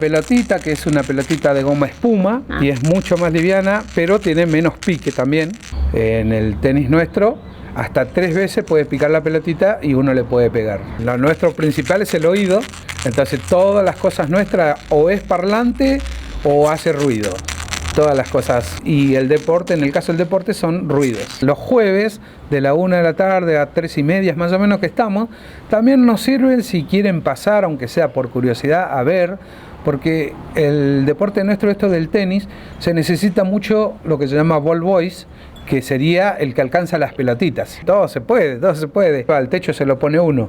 Pelotita, que es una pelotita de goma espuma y es mucho más liviana, pero tiene menos pique también. En el tenis nuestro, hasta 3 veces puede picar la pelotita y uno le puede pegar. Lo nuestro principal es el oído, entonces todas las cosas nuestras o es parlante o hace ruido. Todas las cosas. Y el deporte, en el caso del deporte, son ruidos. Los jueves, de la 1 de la tarde a 3:30 más o menos que estamos, también nos sirven si quieren pasar, aunque sea por curiosidad, a ver, porque el deporte nuestro, esto del tenis, se necesita mucho lo que se llama ball boys, que sería el que alcanza las pelotitas. Todo se puede, todo se puede. Al techo se lo pone uno.